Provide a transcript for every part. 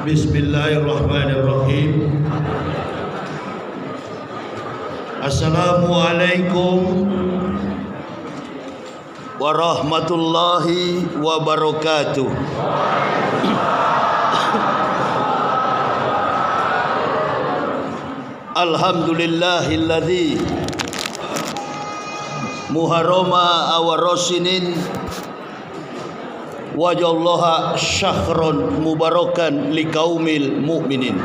Bismillahirrahmanirrahim. Assalamualaikum warahmatullahi wabarakatuh. Alhamdulillahilladzi muharrama awarosinin wajallaha syahron mubarakan liqaumil mu'minin.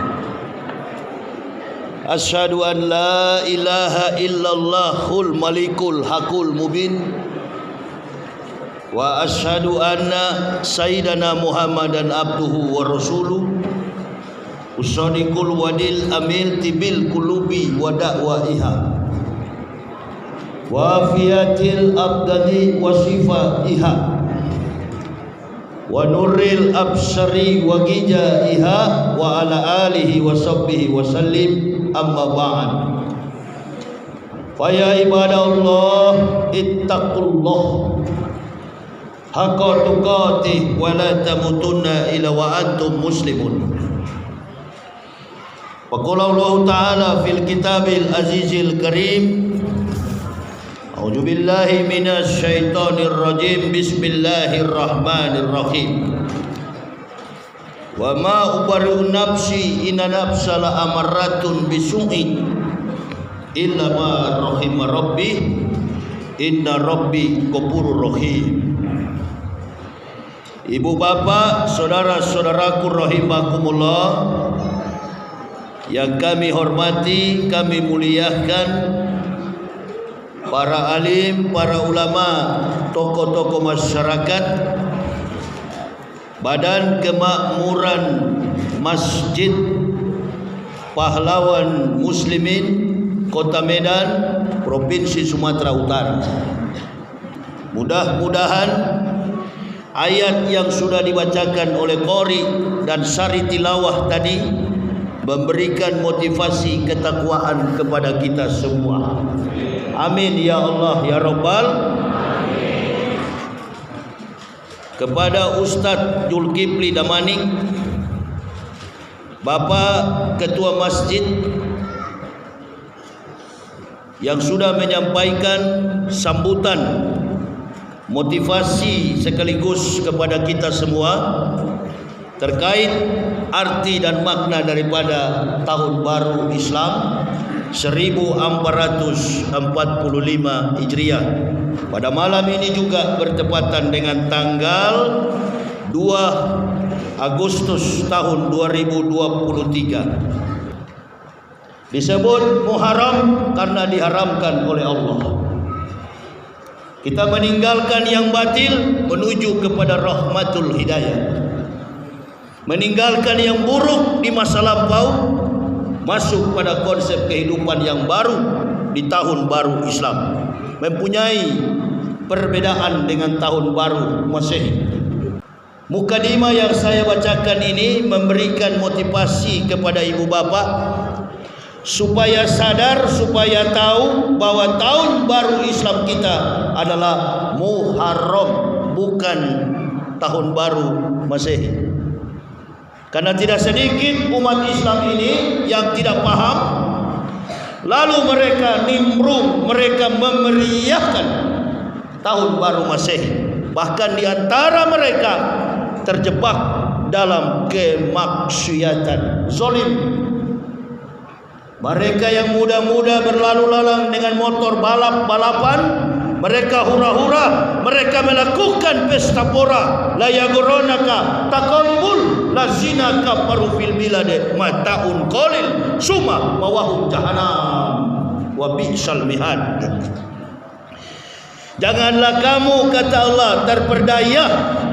Asyhadu an la ilaha illallahul malikul hakul mubin wa asyhadu anna sayyidana Muhammadan abduhu wa rasuluh usadiqul wadil amil tibil kulubi wa da'waiha wa fiyatil abdani wa sifaiha wa nuril absari wa gijaiha wa ala alihi wa sahbihi wa sallim. Amma ba'd. Fa ya ibadallah ittaqullah haqqa tuqatih wa la tamutunna illa wa antum muslimun. Wa qala Allah ta'ala fil kitabil azizil karim. A'udzu billahi minasy syaithanir rajim. Bismillahirrahmanirrahim. Wa ma ubari'u nafsi inna nafsa la amaratun bisu'i illa ma rahima rabbi inna rabbi ghafurur rahim. Ibu bapak, saudara-saudaraku rahimakumullah yang kami hormati, kami muliakan, para alim, para ulama, tokoh-tokoh masyarakat, Badan Kemakmuran Masjid Pahlawan Muslimin Kota Medan, Provinsi Sumatera Utara. Mudah-mudahan ayat yang sudah dibacakan oleh qori dan sari tilawah tadi memberikan motivasi ketakwaan kepada kita semua. Amin ya Allah ya Rabbal. Kepada Ustadz Zulkifli Damanik, Bapak Ketua Masjid yang sudah menyampaikan sambutan motivasi sekaligus kepada kita semua terkait arti dan makna daripada tahun baru Islam 1445 Hijriah. Pada malam ini juga bertepatan dengan tanggal 2 Agustus tahun 2023. Disebut Muharram karena diharamkan oleh Allah. Kita meninggalkan yang batil menuju kepada rahmatul hidayah. Meninggalkan yang buruk di masa lampau masuk pada konsep kehidupan yang baru di tahun baru Islam. Mempunyai perbedaan dengan tahun baru Masehi. Mukadimah yang saya bacakan ini memberikan motivasi kepada ibu bapak supaya sadar, supaya tahu bahwa tahun baru Islam kita adalah Muharram, bukan tahun baru Masehi. Karena tidak sedikit umat Islam ini yang tidak paham, lalu mereka nimbrung, mereka memeriahkan tahun baru Masehi. Bahkan di antara mereka terjebak dalam kemaksiatan zalim. Mereka yang muda-muda berlalu lalang dengan motor balap-balapan, mereka hura-hura, mereka melakukan pesta pora. La yaghurunaka taqallubul lazina kafaru fil bilad mataun qalil summa mawahum jahannam wa bi'sal mihad. Janganlah kamu, kata Allah, terperdaya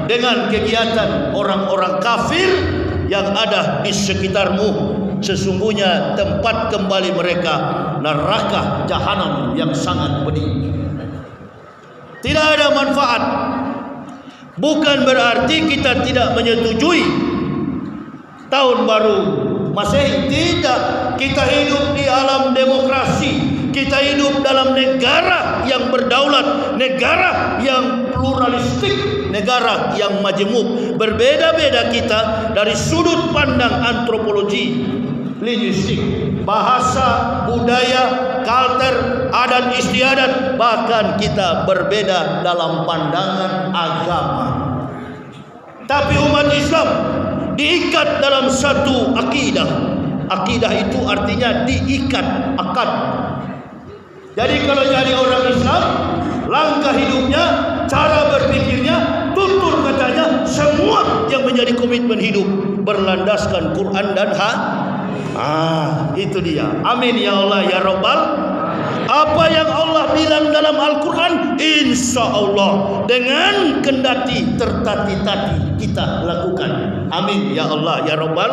dengan kegiatan orang-orang kafir yang ada di sekitarmu. Sesungguhnya tempat kembali mereka neraka jahanam yang sangat pedih. Tidak ada manfaat. Bukan berarti kita tidak menyetujui tahun baru Masehi. Tidak. Kita hidup di alam demokrasi. Kita hidup dalam negara yang berdaulat, negara yang pluralistik, negara yang majemuk. Berbeda-beda kita dari sudut pandang antropologi, linguistik, bahasa, budaya, kultur, adat istiadat, bahkan kita berbeda dalam pandangan agama. Tapi umat Islam diikat dalam satu akidah. Akidah itu artinya diikat, akad. Jadi kalau jadi orang Islam, langkah hidupnya, cara berpikirnya, tutur katanya, semua yang menjadi komitmen hidup berlandaskan Quran dan itu dia. Amin ya Allah ya Rabbal. Apa yang Allah bilang dalam Al-Quran, insya Allah dengan kendati tertati-tati kita lakukan. Amin ya Allah ya Rabbal.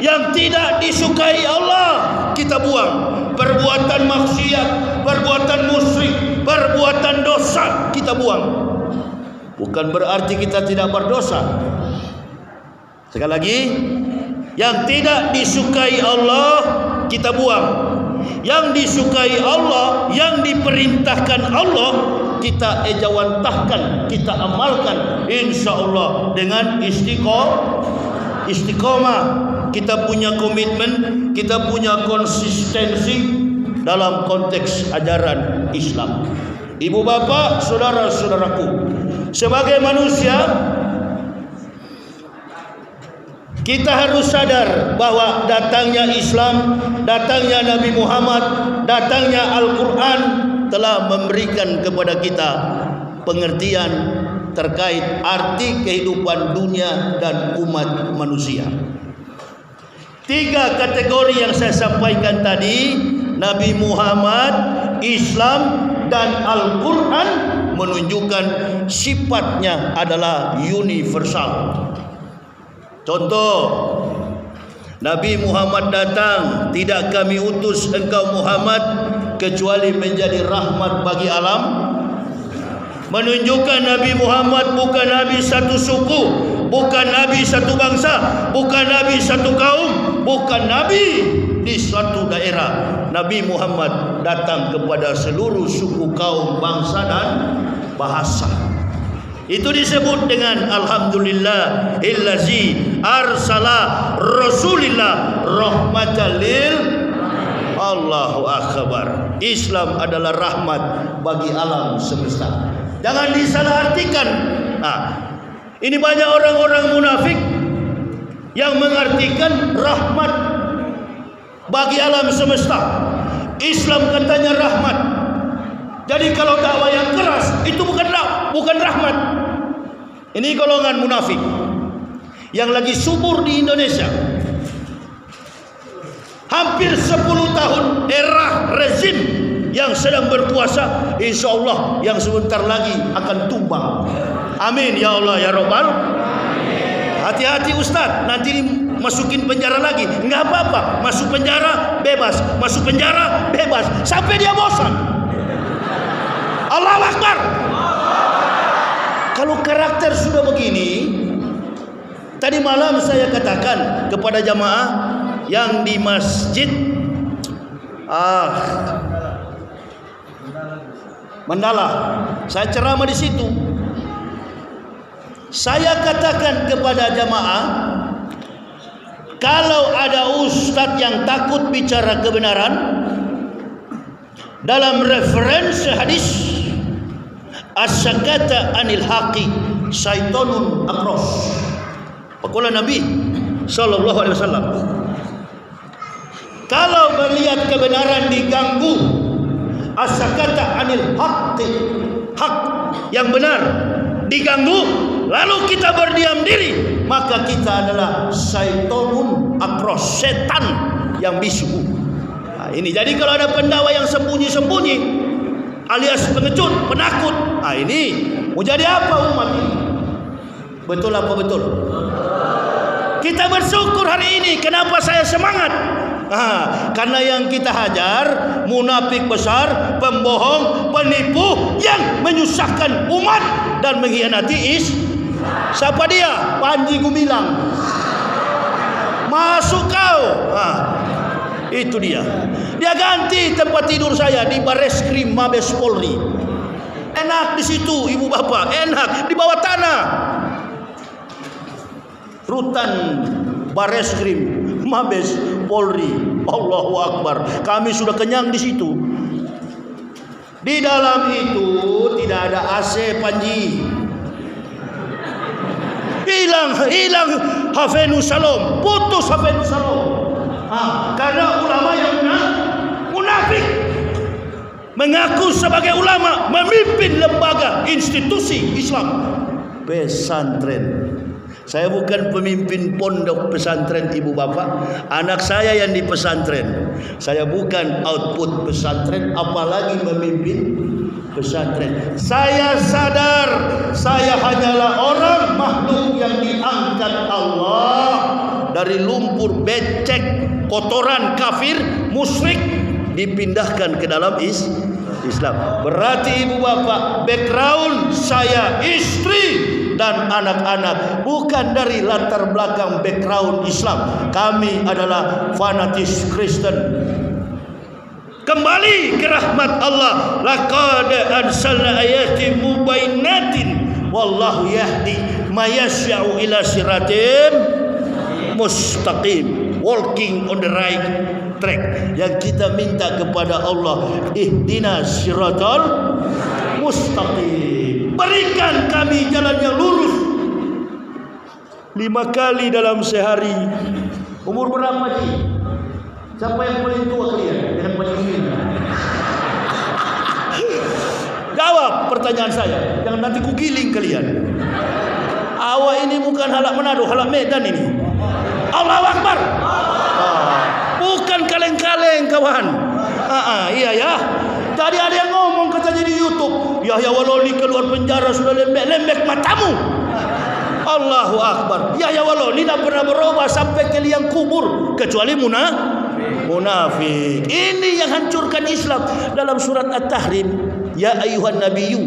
Yang tidak disukai Allah kita buang. Perbuatan maksiat, perbuatan musyrik, perbuatan dosa kita buang. Bukan berarti kita tidak berdosa. Sekali lagi, yang tidak disukai Allah kita buang. Yang disukai Allah, yang diperintahkan Allah, kita ejawantahkan, kita amalkan, insya Allah dengan istiqomah. Kita punya komitmen, kita punya konsistensi dalam konteks ajaran Islam. Ibu bapak, saudara-saudaraku, sebagai manusia kita harus sadar bahwa datangnya Islam, datangnya Nabi Muhammad, datangnya Al-Quran telah memberikan kepada kita pengertian terkait arti kehidupan dunia dan umat manusia. 3 kategori yang saya sampaikan tadi, Nabi Muhammad, Islam, dan Al-Quran menunjukkan sifatnya adalah universal. Contoh, Nabi Muhammad datang, tidak kami utus engkau Muhammad kecuali menjadi rahmat bagi alam. Menunjukkan Nabi Muhammad bukan Nabi satu suku, bukan Nabi satu bangsa, bukan Nabi satu kaum, bukan Nabi di suatu daerah. Nabi Muhammad datang kepada seluruh suku, kaum, bangsa dan bahasa. Itu disebut dengan alhamdulillah illazi arsala rasulillah rahmatan lil. Allahu akbar. Islam adalah rahmat bagi alam semesta. Jangan disalahartikan. Ini banyak orang-orang munafik yang mengartikan rahmat bagi alam semesta. Islam katanya rahmat. Jadi kalau dakwah yang keras itu bukan rahmat. Ini golongan munafik yang lagi subur di Indonesia. Hampir 10 tahun era rezim yang sedang berkuasa, insya Allah yang sebentar lagi akan tumbang. Amin ya Allah ya Rabbal. Hati-hati Ustaz, nanti masukin penjara lagi. Enggak apa-apa, masuk penjara bebas, masuk penjara bebas sampai dia bosan. Allahu Akbar. Kalau karakter sudah begini, tadi malam saya katakan kepada jamaah yang di masjid Mandala, saya ceramah di situ. Saya katakan kepada jamaah, kalau ada ustadz yang takut bicara kebenaran dalam referensi hadis, as-sakata anil haqi syaitonun akros. Pakulah Nabi sallallahu alaihi wasallam. Kalau melihat kebenaran diganggu, as-sakata anil haqi, hak yang benar diganggu, lalu kita berdiam diri, maka kita adalah syaitonun akros, setan yang bisu. Ini jadi kalau ada pendakwa yang sembunyi-sembunyi alias pengecut, penakut, ini mau jadi apa umat ini? Betul apa betul? Kita bersyukur hari ini. Kenapa saya semangat? Karena yang kita hajar munafik besar, pembohong, penipu yang menyusahkan umat dan mengkhianati siapa dia? Panji Gumilang. Masuk kau. Itu dia. Dia ganti tempat tidur saya di Bareskrim Mabes Polri. enak di situ ibu bapak, enak di bawah tanah. Rutan Bareskrim, Mabes Polri, Allahu Akbar. Kami sudah kenyang di situ. Di dalam itu tidak ada AC, Panji. Hilang Hafenus Shalom, putus Hafenus Shalom. Karena ulama yang munafik, mengaku sebagai ulama, memimpin lembaga institusi Islam, pesantren. Saya bukan pemimpin pondok pesantren ibu bapak, anak saya yang di pesantren. Saya bukan output pesantren, apalagi memimpin pesantren. Saya sadar saya hanyalah orang makhluk yang diangkat Allah dari lumpur becek, kotoran kafir, musyrik, dipindahkan ke dalam Islam. Berarti ibu bapak, background saya istri dan anak-anak bukan dari latar belakang background Islam. Kami adalah fanatis Kristen. Kembali ke rahmat Allah. Laqad anzalna ayatin mubayyinatin wallahu yahdi may yasha'u ila siratim mustaqim. Walking on the right track. Yang kita minta kepada Allah, ihdinas siratal mustaqim. Berikan kami jalan yang lurus. 5 kali dalam sehari. Umur berapa Ji? Siapa yang paling tua kalian? Jangan banyak ini. Jawab pertanyaan saya. Jangan nanti kugiling kalian. Awak ini bukan halak Manado, halak Medan ini. Allahu Akbar. Bukan kaleng-kaleng kawan. Iya ya. Tadi ada yang ngomong katanya di YouTube, Yahya Waloni keluar penjara sudah lembek-lembek matamu. Allahu Akbar. Yahya Waloni tidak pernah berubah sampai ke liang kubur kecuali munafik. Ini yang hancurkan Islam. Dalam surat At-Tahrim, ya ayuhan nabiyyu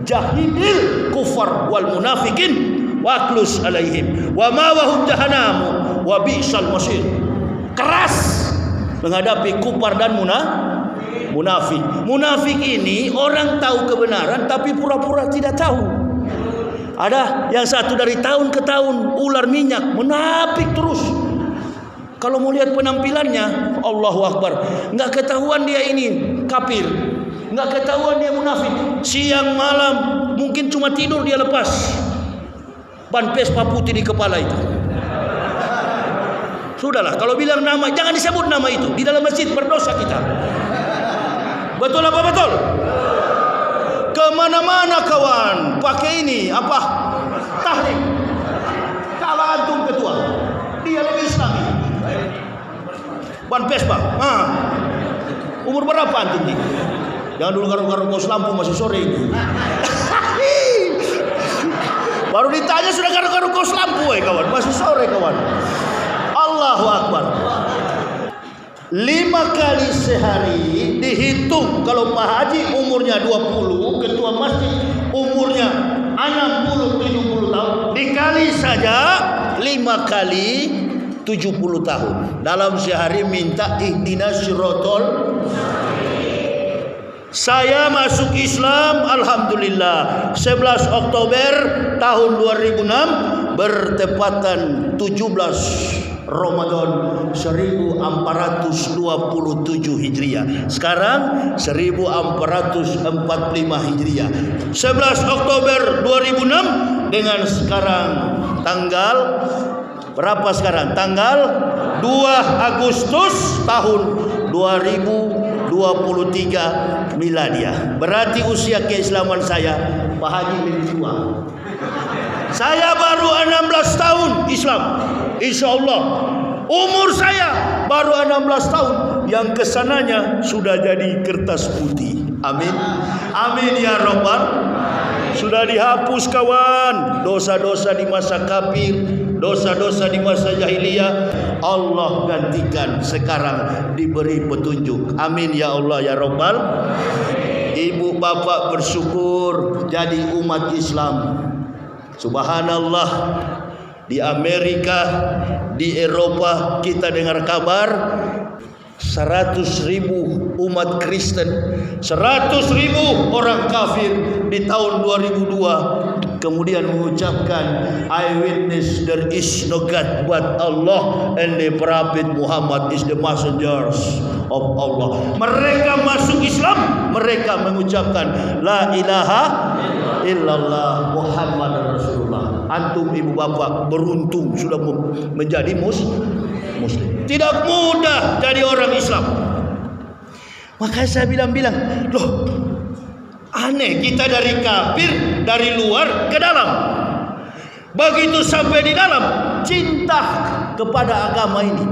jahidil kufar wal munafikin waqlus alaihim wa ma wahum jahannamu wa bi'sal masir. Keras menghadapi kufar dan munafik. Munafik ini orang tahu kebenaran tapi pura-pura tidak tahu. Ada yang satu dari tahun ke tahun ular minyak, munafik terus. Kalau mau lihat penampilannya, Allahu Akbar, nggak ketahuan dia ini kafir, nggak ketahuan dia munafik. Siang malam mungkin cuma tidur dia lepas ban Vespa putih di kepala itu. Sudahlah, kalau bilang nama jangan disebut nama itu. Di dalam masjid berdosa kita. Betul apa betul? Kemana-mana kawan pakai ini apa? Tahrim. Kalau antum ketua, dia lebih Islami. Ban Vespa. Umur berapa antum nih? Jangan dulu garuk-garuk kos lampu masih sore ini. Baru ditanya sudah garuk-garuk kos lampu kawan, masih sore kawan. Allahu Akbar. 5 kali sehari dihitung. Kalau Pak Haji umurnya 20, ketua masjid umurnya 60-70 tahun, dikali saja 5 kali 70 tahun. Dalam sehari minta ihdinas siratal. Saya masuk Islam alhamdulillah 11 Oktober tahun 2006 bertepatan 17 Ramadan 1427 Hijriah. Sekarang 1445 Hijriah. 11 Oktober 2006 dengan sekarang tanggal berapa sekarang? Tanggal 2 Agustus tahun 2023 Miladiah. Berarti usia keislaman saya Pak Haji lebih tua. Saya baru 16 tahun Islam. Insya Allah umur saya baru 16 tahun. Yang kesananya sudah jadi kertas putih. Amin. Amin ya Rabbal. Sudah dihapus kawan. Dosa-dosa di masa kafir, dosa-dosa di masa jahiliyah, Allah gantikan sekarang diberi petunjuk. Amin ya Allah ya Rabbal. Ibu bapak bersyukur jadi umat Islam. Subhanallah. Di Amerika, di Eropa kita dengar kabar 100.000 umat Kristen, 100.000 orang kafir di tahun 2002 kemudian mengucapkan, I witness there is no God but Allah and the Prophet Muhammad is the messengers of Allah. Mereka masuk Islam, mereka mengucapkan la ilaha illallah Muhammad Rasulullah. Antum ibu bapak beruntung sudah menjadi muslim. Tidak mudah jadi orang Islam. Maka saya bilang, loh, aneh, kita dari kafir, dari luar ke dalam. Begitu sampai di dalam, cinta kepada agama ini,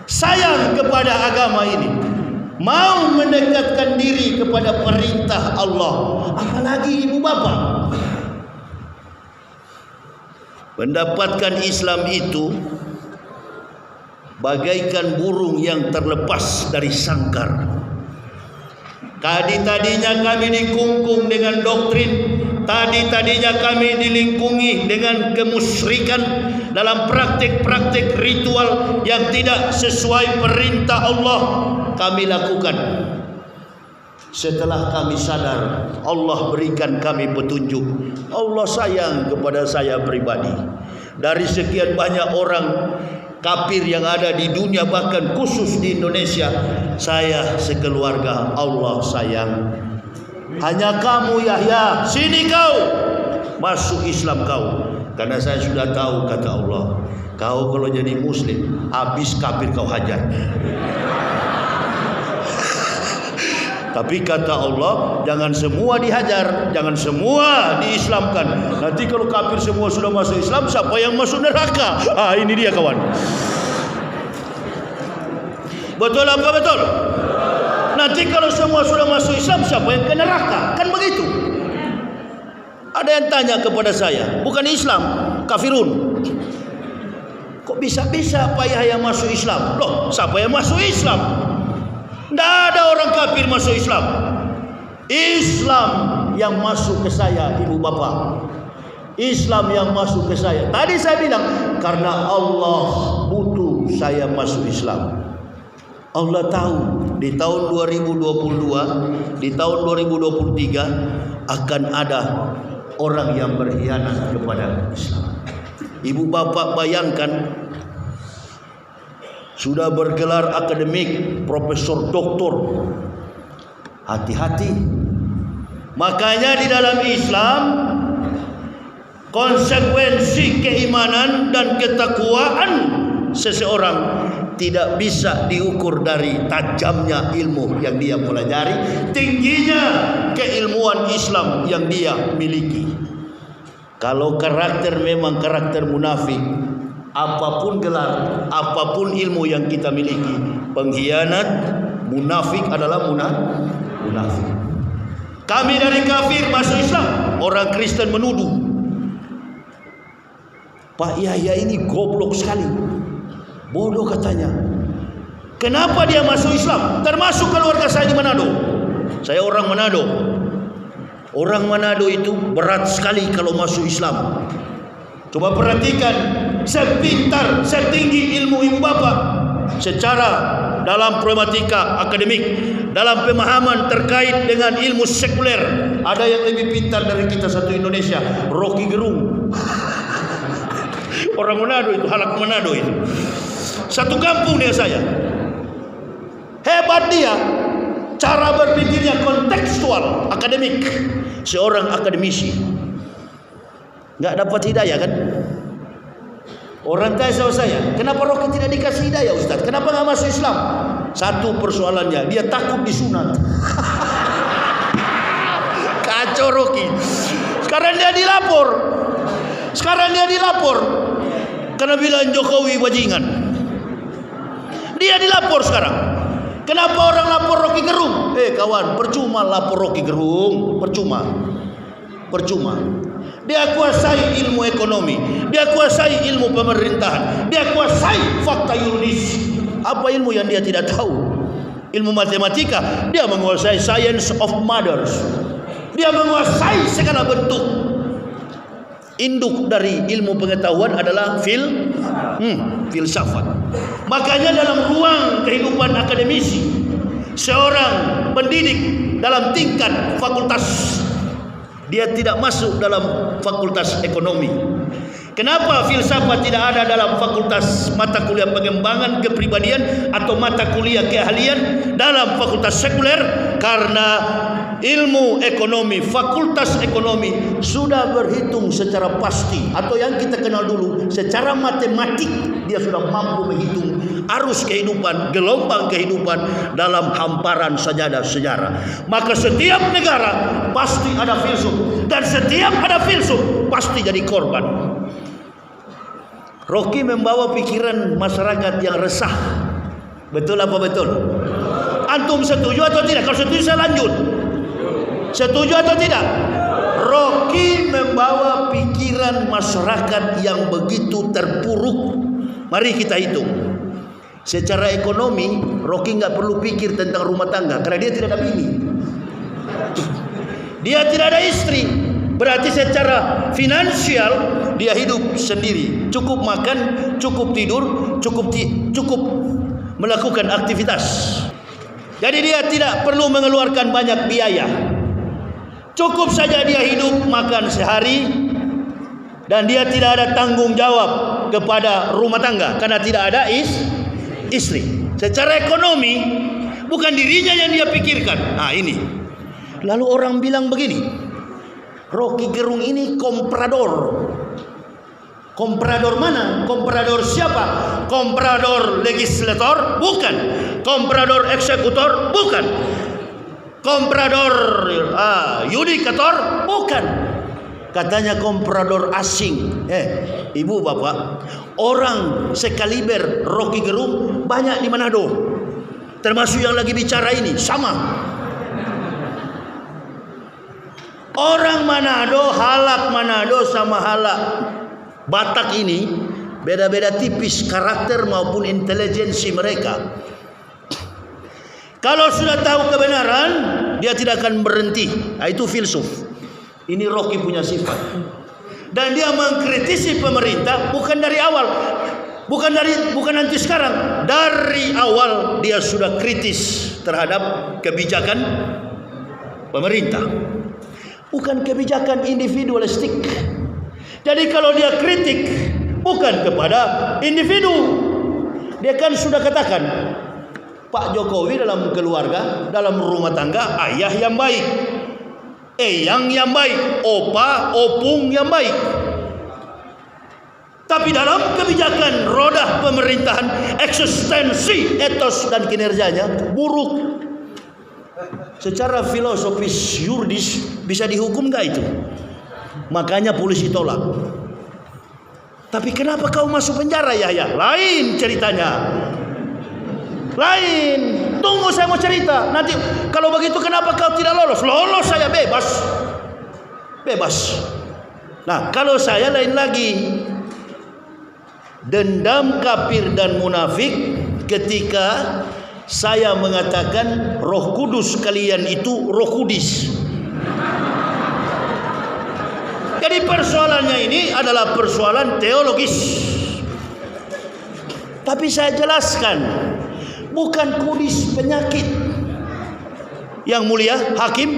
sayang kepada agama ini, mau mendekatkan diri kepada perintah Allah. Apalagi ibu bapak mendapatkan Islam itu bagaikan burung yang terlepas dari sangkar. Tadinya kami dikungkung dengan doktrin, tadinya kami dilingkungi dengan kemusyrikan dalam praktik-praktik ritual yang tidak sesuai perintah Allah kami lakukan. Setelah kami sadar, Allah berikan kami petunjuk. Allah sayang kepada saya pribadi. Dari sekian banyak orang kafir yang ada di dunia, bahkan khusus di Indonesia, saya sekeluarga Allah sayang. Hanya kamu Yahya, sini kau masuk Islam kau, karena saya sudah tahu kata Allah, kau kalau jadi muslim habis kafir kau hajar. Tapi kata Allah, jangan semua dihajar, jangan semua diislamkan. Nanti kalau kafir semua sudah masuk Islam, siapa yang masuk neraka? Ini dia kawan. Betul apa betul? Nanti kalau semua sudah masuk Islam, siapa yang ke neraka? Kan begitu. Ada yang tanya kepada saya, bukan Islam, kafirun. Kok bisa-bisa Pak Yahya masuk Islam? Loh, siapa yang masuk Islam? Tidak ada orang kafir masuk Islam. Islam yang masuk ke saya ibu bapak. Islam yang masuk ke saya. Tadi saya bilang karena Allah butuh saya masuk Islam. Allah tahu di tahun 2022, di tahun 2023 akan ada orang yang berkhianat kepada Islam. Ibu bapak bayangkan, sudah bergelar akademik, profesor, doktor, hati-hati. Makanya di dalam Islam, konsekuensi keimanan dan ketakwaan seseorang tidak bisa diukur dari tajamnya ilmu yang dia pelajari, tingginya keilmuan Islam yang dia miliki. Kalau karakter memang karakter munafik, apapun gelar, apapun ilmu yang kita miliki, pengkhianat, munafik adalah munafik. Kami dari kafir masuk Islam, orang Kristen menuduh, Pak Yahya ini goblok sekali, bodoh katanya. Kenapa dia masuk Islam? Termasuk keluarga saya di Manado. Saya orang Manado. Orang Manado itu berat sekali kalau masuk Islam. Coba perhatikan, sepintar, setinggi ilmu ibu bapak secara dalam problematika akademik, dalam pemahaman terkait dengan ilmu sekuler, ada yang lebih pintar dari kita satu Indonesia, Rocky Gerung. Orang Manado itu, halak Manado itu, satu kampung dia saya. Hebat dia, cara berpikirnya kontekstual, akademik, seorang akademisi. Nggak dapat hidayah kan? Orang tanya sama saya, kenapa Rocky tidak dikasih hidayah Ustaz? Kenapa nggak masuk Islam? Satu persoalannya, dia takut disunat. Kacau Rocky. Sekarang dia dilapor. Karena bilang Jokowi bajingan. Dia dilapor sekarang. Kenapa orang lapor Rocky Gerung? Kawan, percuma lapor Rocky Gerung, percuma. Dia kuasai ilmu ekonomi, dia kuasai ilmu pemerintahan, dia kuasai fakta yuridis. Apa ilmu yang dia tidak tahu? Ilmu matematika, dia menguasai science of mothers. Dia menguasai segala bentuk. Induk dari ilmu pengetahuan adalah filsafat. Makanya dalam ruang kehidupan akademisi, seorang pendidik dalam tingkat fakultas, dia tidak masuk dalam fakultas ekonomi. Kenapa filsafat tidak ada dalam fakultas mata kuliah pengembangan kepribadian atau mata kuliah keahlian dalam fakultas sekuler? Karena ilmu ekonomi, fakultas ekonomi sudah berhitung secara pasti, atau yang kita kenal dulu secara matematik, dia sudah mampu menghitung arus kehidupan, gelombang kehidupan dalam hamparan sajadah sejarah. Maka setiap negara pasti ada filsuf, dan setiap ada filsuf pasti jadi korban. Rocky membawa pikiran masyarakat yang resah. Betul apa betul? Antum setuju atau tidak? Kalau setuju saya lanjut. Setuju atau tidak? Rocky membawa pikiran masyarakat yang begitu terpuruk. Mari kita hitung. Secara ekonomi, Rocky nggak perlu pikir tentang rumah tangga karena dia tidak ada bini. Dia tidak ada istri. Berarti secara finansial dia hidup sendiri, cukup makan, cukup tidur, cukup melakukan aktivitas. Jadi dia tidak perlu mengeluarkan banyak biaya. Cukup saja dia hidup makan sehari, dan dia tidak ada tanggung jawab kepada rumah tangga karena tidak ada istri. Secara ekonomi bukan dirinya yang dia pikirkan. Nah ini. Lalu orang bilang begini, Rocky Gerung ini komprador. Komprador mana? Komprador siapa? Komprador legislator? Bukan. Komprador eksekutor? Bukan. Komprador yudikator? Bukan. Katanya komprador asing. Ibu bapak, orang sekaliber Rocky Gerung banyak di Manado. Termasuk yang lagi bicara ini, sama. Orang Manado, halak Manado sama halak Batak ini beda-beda tipis karakter maupun intelijensi mereka. Kalau sudah tahu kebenaran, dia tidak akan berhenti. Nah, itu filsuf. Ini Rocky punya sifat. Dan dia mengkritisi pemerintah bukan dari awal. Bukan nanti sekarang. Dari awal dia sudah kritis terhadap kebijakan pemerintah. Bukan kebijakan individualistik. Jadi kalau dia kritik bukan kepada individu, dia kan sudah katakan Pak Jokowi dalam keluarga, dalam rumah tangga, ayah yang baik, eyang yang baik, opa, opung yang baik. Tapi dalam kebijakan roda pemerintahan, eksistensi, etos dan kinerjanya buruk. Secara filosofis yuridis bisa dihukum gak itu? Makanya polisi tolak. Tapi kenapa kau masuk penjara Yahya? Lain ceritanya. Lain. Tunggu saya mau cerita. Nanti kalau begitu kenapa kau tidak lolos? Lolos saya bebas. Bebas. Nah kalau saya lain lagi. Dendam kafir dan munafik ketika saya mengatakan Roh Kudus kalian itu Roh Kudis. Jadi persoalannya ini adalah persoalan teologis. Tapi saya jelaskan, bukan kudis penyakit. Yang mulia hakim,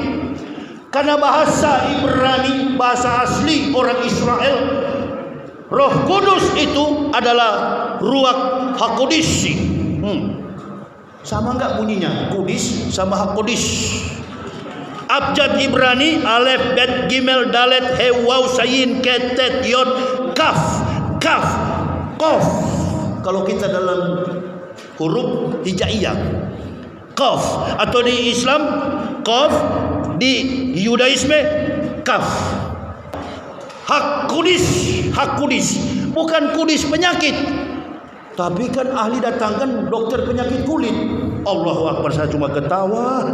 karena bahasa Ibrani, bahasa asli orang Israel, Roh Kudus itu adalah Ruach HaKodisi. Sama enggak bunyinya? Kudis sama HaKodis. Abjad Ibrani alef bet gimel dalet he waw sayin ketet yod kaf kof. Kalau kita dalam huruf hijaiyah kof, atau di Islam kof, di Yudaisme kaf. Hak kudis bukan kudis penyakit. Tapi kan ahli datangkan dokter penyakit kulit. Allahu Akbar, saya cuma ketawa.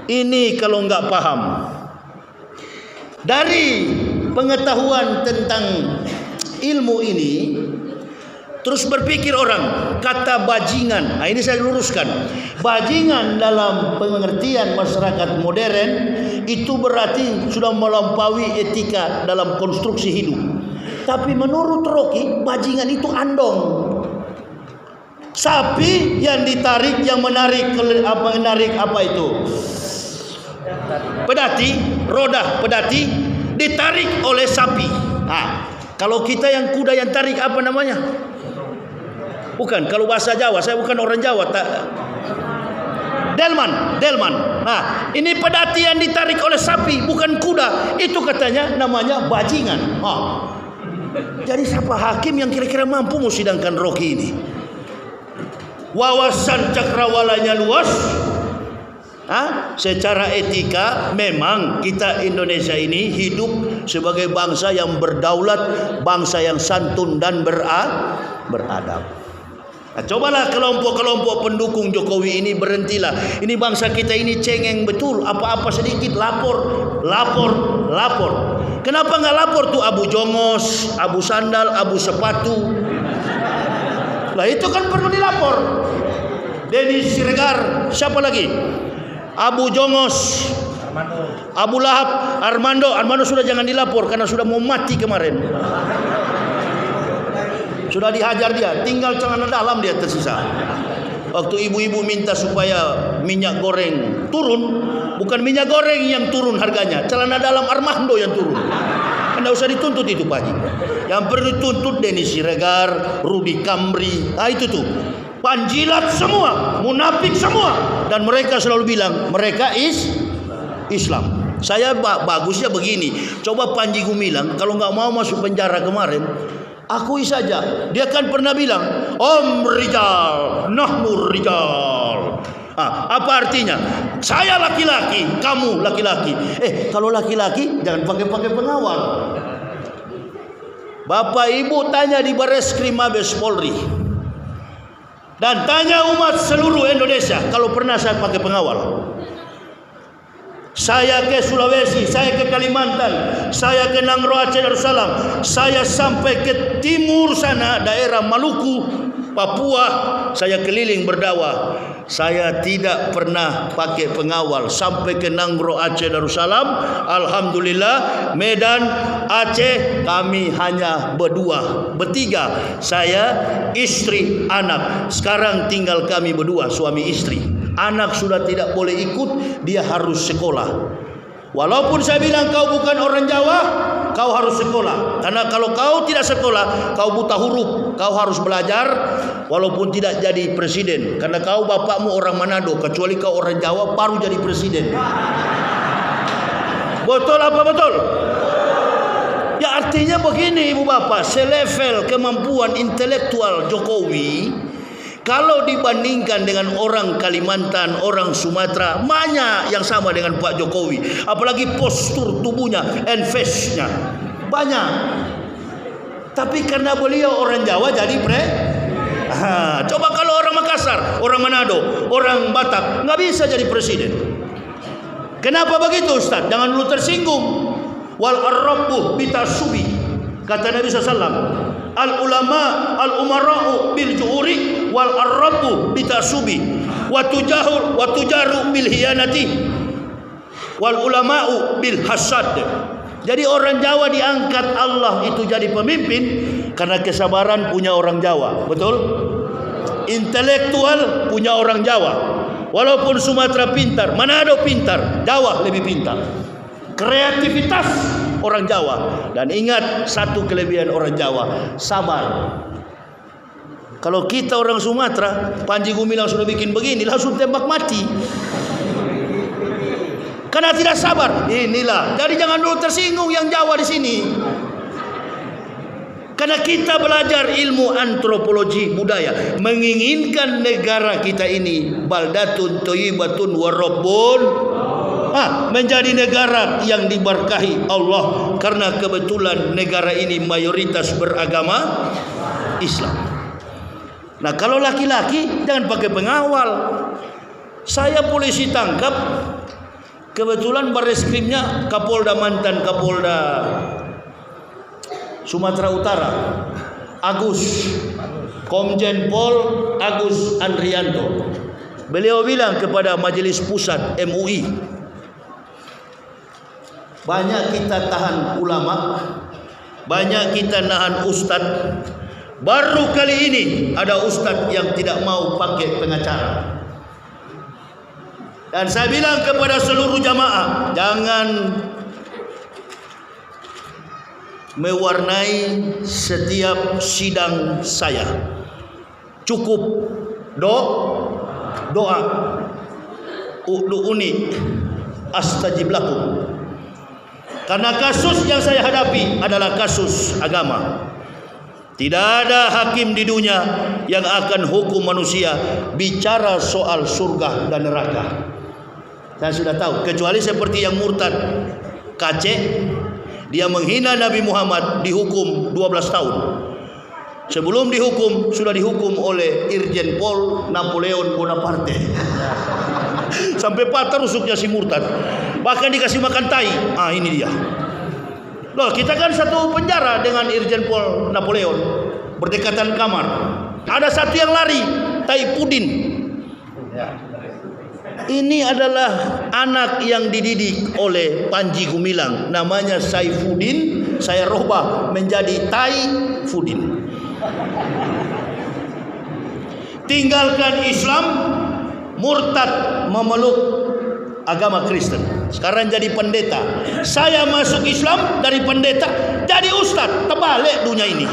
Ini kalau nggak paham. Dari pengetahuan tentang ilmu ini, terus berpikir orang, kata bajingan. Nah ini saya luruskan. Bajingan dalam pengertian masyarakat modern itu berarti sudah melampaui etika dalam konstruksi hidup. Tapi menurut Rocky, bajingan itu andong. Sapi yang ditarik, yang menarik apa itu? Pedati, roda pedati ditarik oleh sapi. Kalau kita yang kuda yang tarik apa namanya? Bukan, kalau bahasa Jawa, saya bukan orang Jawa. Delman. Ini pedati yang ditarik oleh sapi, bukan kuda. Itu katanya namanya bajingan. Jadi siapa hakim yang kira-kira mampu mesidangkan Rocky ini? Wawasan cakrawalanya luas. Secara etika memang kita Indonesia ini hidup sebagai bangsa yang berdaulat, bangsa yang santun dan beradab. Cobalah kelompok-kelompok pendukung Jokowi ini berhentilah. Ini bangsa kita ini cengeng betul. Apa-apa sedikit lapor. Kenapa nggak lapor tuh Abu Jongos, Abu Sandal, Abu Sepatu? Lah itu kan perlu dilapor. Denny Siregar, siapa lagi? Abu Jongos, Abu Lahab, Armando sudah jangan dilapor karena sudah mau mati kemarin. Sudah dihajar dia, tinggal celana dalam dia tersisa. Waktu ibu-ibu minta supaya minyak goreng turun, bukan minyak goreng yang turun harganya, celana dalam Armando yang turun. Anda usah dituntut itu Pak Haji. Yang perlu dituntut Denny Siregar, Rudy Kamri. Itu tuh panjilat semua, munafik semua, dan mereka selalu bilang mereka Islam. Saya bagusnya begini. Coba Panji Gumilang kalau nggak mau masuk penjara kemarin, akui saja. Dia kan pernah bilang, Om Rijal, Nahnu Rijal. Apa artinya? Saya laki-laki, kamu laki-laki. Kalau laki-laki jangan pakai pengawal. Bapak Ibu tanya di Bareskrim Mabes Polri. Dan tanya umat seluruh Indonesia kalau pernah saya pakai pengawal. Saya ke Sulawesi, saya ke Kalimantan, saya ke Nangro Aceh Darussalam, saya sampai ke timur sana, daerah Maluku, Papua, saya keliling berdakwah. Saya tidak pernah pakai pengawal sampai ke Nangro Aceh Darussalam. Alhamdulillah, Medan, Aceh kami hanya bertiga. Saya, istri, anak. Sekarang tinggal kami berdua, suami istri. Anak sudah tidak boleh ikut, dia harus sekolah. Walaupun saya bilang kau bukan orang Jawa, kau harus sekolah. Karena kalau kau tidak sekolah, kau buta huruf. Kau harus belajar walaupun tidak jadi presiden. Karena kau bapakmu orang Manado, kecuali kau orang Jawa baru jadi presiden. Betul apa betul? Ya artinya begini Ibu Bapak, selevel kemampuan intelektual Jokowi kalau dibandingkan dengan orang Kalimantan, orang Sumatera, banyak yang sama dengan Pak Jokowi. Apalagi postur tubuhnya, and face-nya banyak. Tapi karena beliau orang Jawa jadi coba kalau orang Makassar, orang Manado, orang Batak nggak bisa jadi presiden. Kenapa begitu Ustaz? Jangan dulu tersinggung. Wal arrabu bitasubi, kata Nabi SAW. Al ulama al umara'u bil juhuri wal arrabu bitasubi wa tujaru bil hiyanati wal ulama'u bil hasad. Jadi orang Jawa diangkat Allah itu jadi pemimpin karena kesabaran punya orang Jawa, betul? Intelektual punya orang Jawa. Walaupun Sumatera pintar, Manado pintar, Jawa lebih pintar. Kreativitas orang Jawa. Dan ingat satu kelebihan orang Jawa, sabar. Kalau kita orang Sumatera, Panji Gumilang sudah bikin begini, langsung tembak mati. Karena tidak sabar. Inilah. Jadi jangan dulu tersinggung yang Jawa di sini. Karena kita belajar ilmu antropologi budaya, menginginkan negara kita ini baldatun thayyibatun wa rabbun menjadi negara yang diberkahi Allah, karena kebetulan negara ini mayoritas beragama Islam. Nah, kalau laki-laki jangan pakai pengawal. Saya polisi tangkap, kebetulan bareskrimnya Kapolda, mantan Kapolda Sumatera Utara, Komjen Pol Agus Andrianto. Beliau bilang kepada Majelis Pusat MUI, banyak kita tahan ulama, banyak kita nahan ustadz, Baru kali ini ada ustadz yang tidak mau pakai pengacara. Dan saya bilang kepada seluruh jamaah, jangan mewarnai setiap sidang saya. Cukup doa. Ud'uuni astajib lakum. Karena kasus yang saya hadapi adalah kasus agama. Tidak ada hakim di dunia yang akan hukum manusia bicara soal surga dan neraka. Saya sudah tahu, kecuali seperti yang murtad Kacek, dia menghina Nabi Muhammad, dihukum 12 tahun. Sebelum dihukum, sudah dihukum oleh Irjen Pol Napoleon Bonaparte. Sampai patah rusuknya si murtad. Bahkan dikasih makan tai. Ini dia. Loh, kita kan satu penjara dengan Irjen Pol Napoleon, berdekatan kamar. Ada satu yang lari, Tai Pudin. Ini adalah anak yang dididik oleh Panji Gumilang, namanya Saifuddin. Saya robah menjadi Tai Fudin. Tinggalkan Islam, murtad, memeluk agama Kristen. Sekarang jadi pendeta. Saya masuk Islam dari pendeta jadi ustadz. Terbalik dunia ini.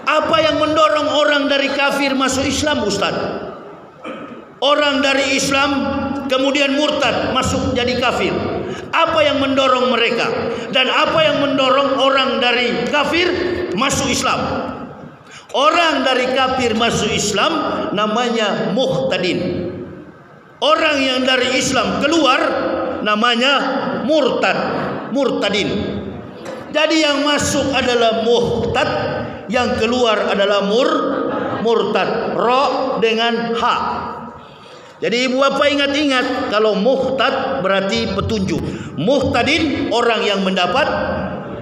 Apa yang mendorong orang dari kafir masuk Islam, ustadz? Orang dari Islam kemudian murtad masuk jadi kafir. Apa yang mendorong mereka? Dan apa yang mendorong orang dari kafir masuk Islam? Orang dari kafir masuk Islam namanya muhtadin. Orang yang dari Islam keluar namanya murtadin. Jadi yang masuk adalah muhtad, yang keluar adalah murtad. Ro dengan ha. Jadi ibu bapak ingat-ingat, kalau muhtad berarti petunjuk. Muhtadin orang yang mendapat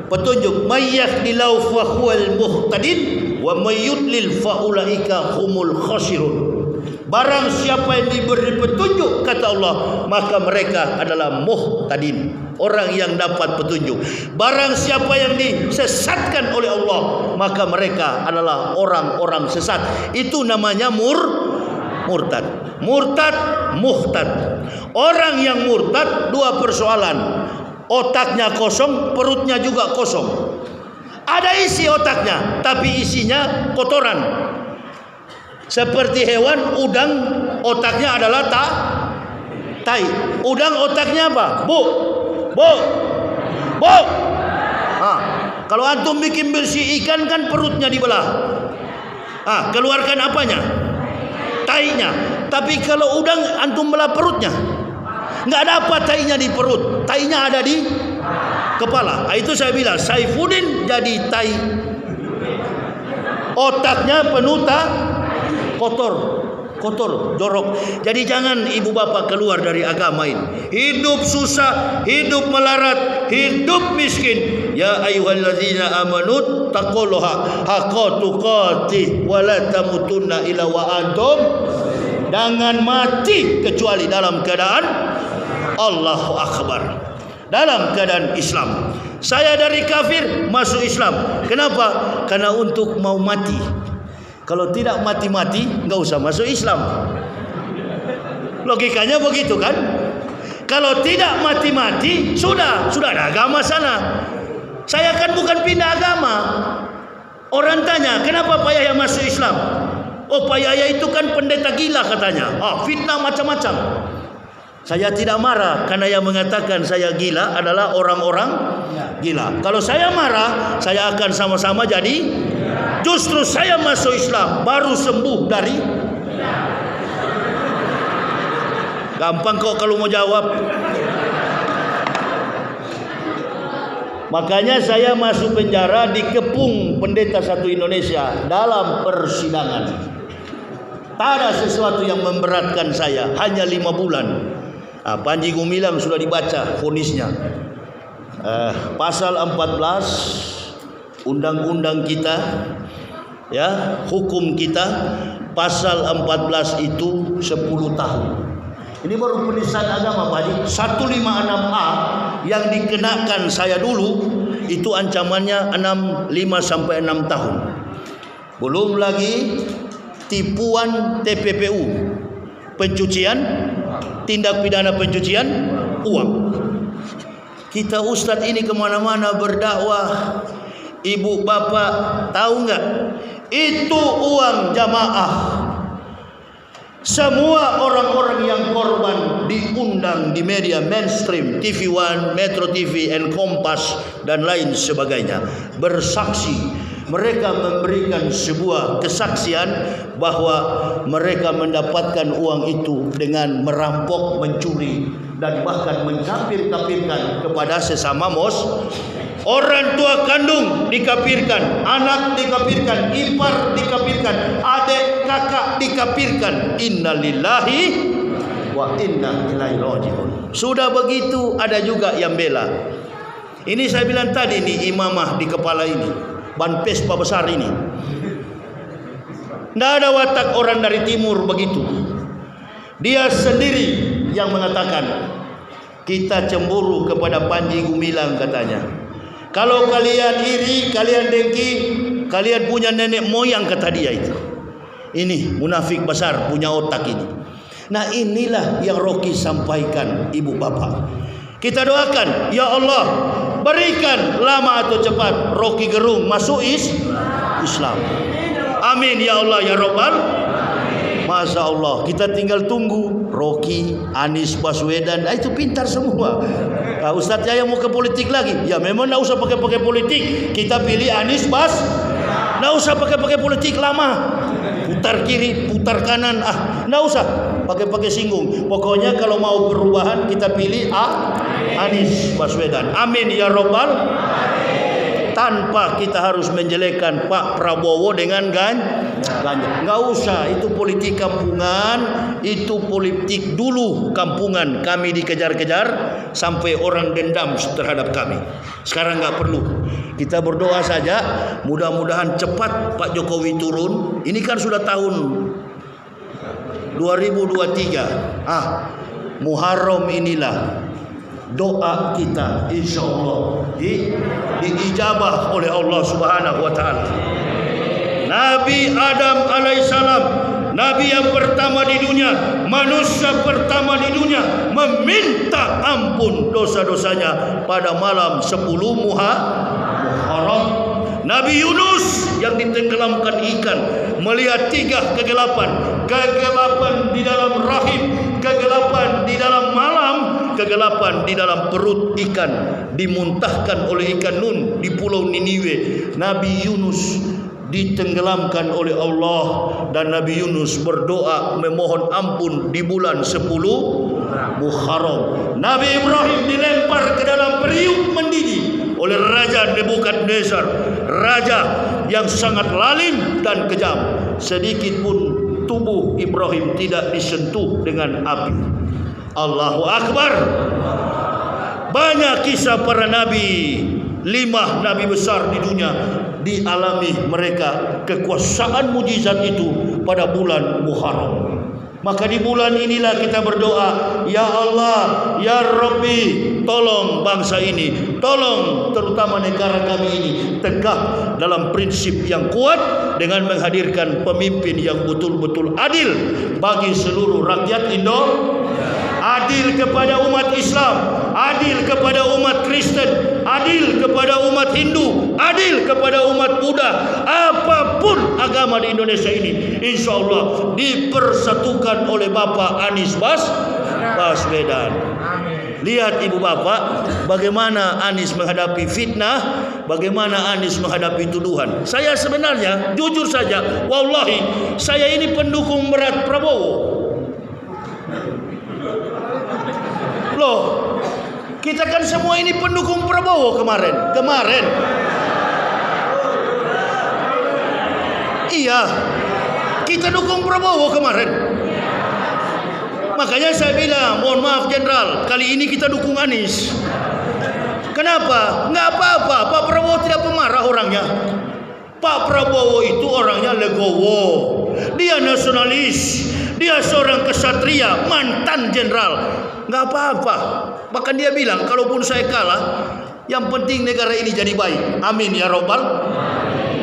petunjuk. Mayyahdillahu fa huwal muhtadin wa mayyudlil fa ulaika humul khasirun. Barang siapa yang diberi petunjuk, kata Allah, maka mereka adalah muhtadin, orang yang dapat petunjuk. Barang siapa yang disesatkan oleh Allah, maka mereka adalah orang-orang sesat. Itu namanya murtad. Murtad, muhtad. Orang yang murtad dua persoalan. Otaknya kosong, perutnya juga kosong. Ada isi otaknya, tapi isinya kotoran. Seperti hewan, udang otaknya adalah tai. Udang otaknya apa? Bu. Kalau antum bikin bersih ikan kan perutnya dibelah. Keluarkan apanya? Tainya. Tapi kalau udang antum belah perutnya, nggak dapat tainya di perut, tainya ada di kepala. Itu saya bilang Saifuddin jadi tai. Otaknya penuh kotor, jorok. Jadi jangan ibu bapak keluar dari agama ini. Hidup susah, hidup melarat, hidup miskin. Ya ayyuhallazina amanu taqullaha haqqa tuqatih wa la tamutunna illa wa antum. Jangan mati kecuali dalam keadaan Allahu Akbar, dalam keadaan Islam. Saya dari kafir masuk Islam. Kenapa? Karena untuk mau mati. Kalau tidak mati-mati, nggak usah masuk Islam. Logikanya begitu kan? Kalau tidak mati-mati, sudah ada agama sana. Saya kan bukan pindah agama. Orang tanya, kenapa Pak Yahya masuk Islam? Oh, Pak Yahya itu kan pendeta gila katanya. Fitnah macam-macam. Saya tidak marah karena yang mengatakan saya gila adalah orang-orang gila. Kalau saya marah, saya akan sama-sama jadi. Justru saya masuk Islam baru sembuh dari. Gampang kok kalau mau jawab. Makanya saya masuk penjara, dikepung pendeta satu Indonesia dalam persidangan. Tak ada sesuatu yang memberatkan saya, hanya 5 bulan. Panji Gumilang sudah dibaca vonisnya. Pasal 14 undang-undang kita, ya, hukum kita, pasal 14 itu 10 tahun. Ini baru penistaan agama Pak Haji. 156A yang dikenakan saya dulu itu ancamannya 5 sampai 6 tahun. Belum lagi tipuan TPPU, pencucian, tindak pidana pencucian uang. Kita ustadz ini kemana-mana berdakwah. Ibu bapak tahu nggak? Itu uang jamaah. Semua orang-orang yang korban diundang di media mainstream, TV One, Metro TV, and Kompas dan lain sebagainya, bersaksi. Mereka memberikan sebuah kesaksian bahwa mereka mendapatkan uang itu dengan merampok, mencuri, dan bahkan menkafir-kafirkan kepada sesama orang tua kandung dikafirkan, anak dikafirkan, ipar dikafirkan, adik kakak dikafirkan. Innalillahi wa inna ilaihi rajiun. Sudah begitu ada juga yang bela. Ini saya bilang tadi nih, imamah di kepala ini, ban Vespa besar ini. Tidak ada watak orang dari timur begitu. Dia sendiri yang mengatakan, kita cemburu kepada Panji Gumilang katanya. Kalau kalian iri, kalian dengki, kalian punya nenek moyang kata dia itu. Ini munafik besar punya otak ini. Nah inilah yang Rocky sampaikan ibu bapak. Kita doakan, ya Allah berikan lama atau cepat Rocky Gerung masuk Islam. Amin ya Allah ya Rabbal. Masya Allah, kita tinggal tunggu Rocky, Anies Baswedan. Nah, itu pintar semua. Nah, Ustadz saya mau ke politik lagi. Ya memang tidak usah pakai politik. Kita pilih Anies Tidak usah pakai politik lama. Putar kiri, putar kanan. Tidak usah pakai singgung. Pokoknya kalau mau perubahan kita pilih Anies Baswedan. Amin ya Rabbal. Tanpa kita harus menjelekkan Pak Prabowo dengan Ganjar. Nggak usah, itu politik kampungan, itu politik dulu kampungan. Kami dikejar-kejar sampai orang dendam terhadap kami. Sekarang nggak perlu. Kita berdoa saja, mudah-mudahan cepat Pak Jokowi turun. Ini kan sudah tahun 2023. Muharram inilah doa kita insya Allah diijabah oleh Allah Subhanahu wa ta'ala. Nabi Adam alaihissalam, Nabi yang pertama di dunia, manusia pertama di dunia, meminta ampun dosa-dosanya pada malam 10 Muharram. Nabi Yunus yang ditenggelamkan ikan melihat 3 kegelapan. Kegelapan di dalam rahim, kegelapan di dalam malam, kegelapan di dalam perut ikan, dimuntahkan oleh ikan Nun di pulau Niniwe. Nabi Yunus ditenggelamkan oleh Allah dan Nabi Yunus berdoa memohon ampun di bulan 10 Muharram. Nabi Ibrahim dilempar ke dalam periuk mendidih oleh Raja Nebukadnezar, raja yang sangat lalim dan kejam. Sedikit pun tubuh Ibrahim tidak disentuh dengan api. Allahu Akbar. Banyak kisah para nabi. 5 nabi besar di dunia dialami mereka kekuasaan mujizat itu pada bulan Muharram. Maka di bulan inilah kita berdoa, ya Allah, ya Rabbi, tolong bangsa ini, tolong terutama negara kami ini tegak dalam prinsip yang kuat dengan menghadirkan pemimpin yang betul-betul adil bagi seluruh rakyat Indonesia. Adil kepada umat Islam, adil kepada umat Kristen, adil kepada umat Hindu, adil kepada umat Buddha. Apapun agama di Indonesia ini, insya Allah dipersatukan oleh Bapak Anies Baswedan. Lihat ibu bapak, bagaimana Anies menghadapi fitnah, bagaimana Anies menghadapi tuduhan. Saya sebenarnya, jujur saja, wallahi, saya ini pendukung berat Prabowo. Loh, kita kan semua ini pendukung Prabowo kemarin. Iya, kita dukung Prabowo kemarin. Makanya saya bilang, mohon maaf Jenderal, kali ini kita dukung Anies. Kenapa? Nggak apa-apa, Pak Prabowo tidak pemarah orangnya. Pak Prabowo itu orangnya legowo. Dia nasionalis, dia seorang kesatria, mantan jenderal. Nggak apa-apa. Bahkan dia bilang, kalaupun saya kalah, Yang penting negara ini jadi baik. Amin ya Rabbal.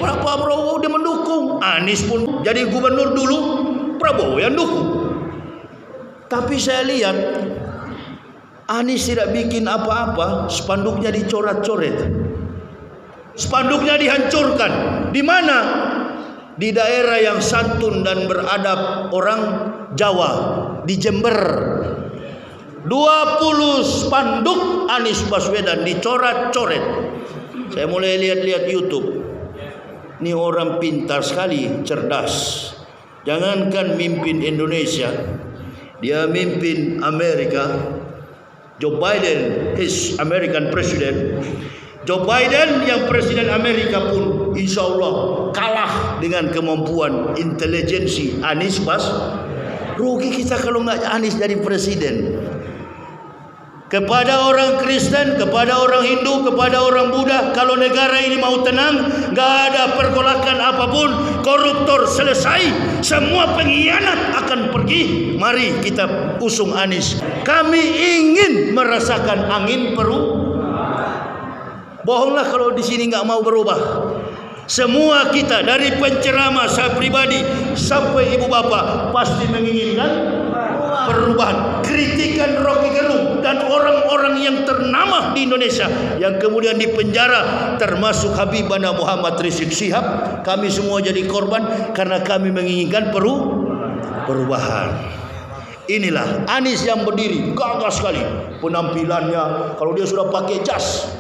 Pak Prabowo dia mendukung. Anies pun jadi gubernur dulu, Prabowo yang dukung. Tapi saya lihat Anies tidak bikin apa-apa, spanduknya dicoret-coret. Spanduknya dihancurkan. Di mana? Di daerah yang santun dan beradab orang Jawa, di Jember. 20 spanduk Anies Baswedan dicoret-coret. Saya mulai lihat-lihat YouTube. Ini orang pintar sekali, cerdas. Jangankan mimpin Indonesia, dia mimpin Amerika. Joe Biden is American President. Joe Biden yang presiden Amerika pun insya Allah kalah dengan kemampuan intelijensi Anies Rugi kita kalau nggak Anies jadi presiden. Kepada orang Kristen, kepada orang Hindu, kepada orang Buddha, kalau negara ini mau tenang, nggak ada pergolakan apapun, koruptor selesai, semua pengkhianat akan pergi. Mari kita usung Anies. Kami ingin merasakan angin bohonglah kalau di sini nggak mau berubah. Semua kita dari penceramah saya pribadi sampai ibu bapak pasti menginginkan perubahan. Kritikan Rocky Gerung dan orang-orang yang ternama di Indonesia yang kemudian dipenjara, termasuk Habibana Muhammad Rizik Syihab. Kami semua jadi korban karena kami menginginkan perubahan. Inilah Anies yang berdiri, gagah sekali penampilannya. Kalau dia sudah pakai jas,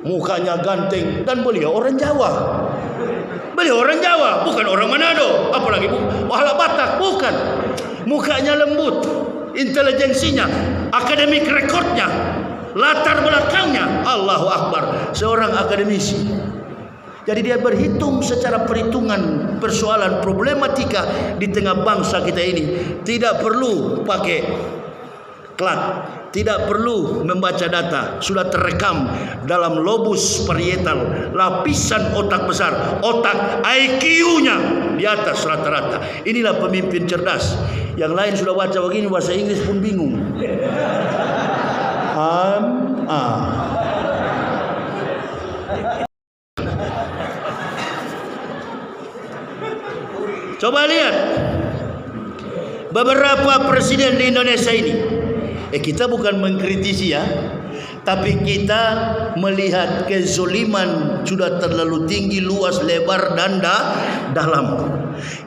mukanya ganteng, dan beliau orang Jawa. Beliau orang Jawa, bukan orang Manado, apalagi Wahala Batak, bukan. Mukanya lembut, intelijensinya, akademik rekodnya, latar belakangnya, Allahu Akbar, seorang akademisi. Jadi dia berhitung secara perhitungan persoalan problematika di tengah bangsa kita ini. Tidak perlu pakai klat, tidak perlu membaca data, sudah terekam dalam lobus parietal, lapisan otak besar, otak IQ-nya di atas rata-rata. Inilah pemimpin cerdas. Yang lain sudah baca begini, bahasa Inggris pun bingung. Coba lihat beberapa presiden di Indonesia ini. Kita bukan mengkritisi ya, tapi kita melihat kezoliman sudah terlalu tinggi, luas, lebar, dan dalam.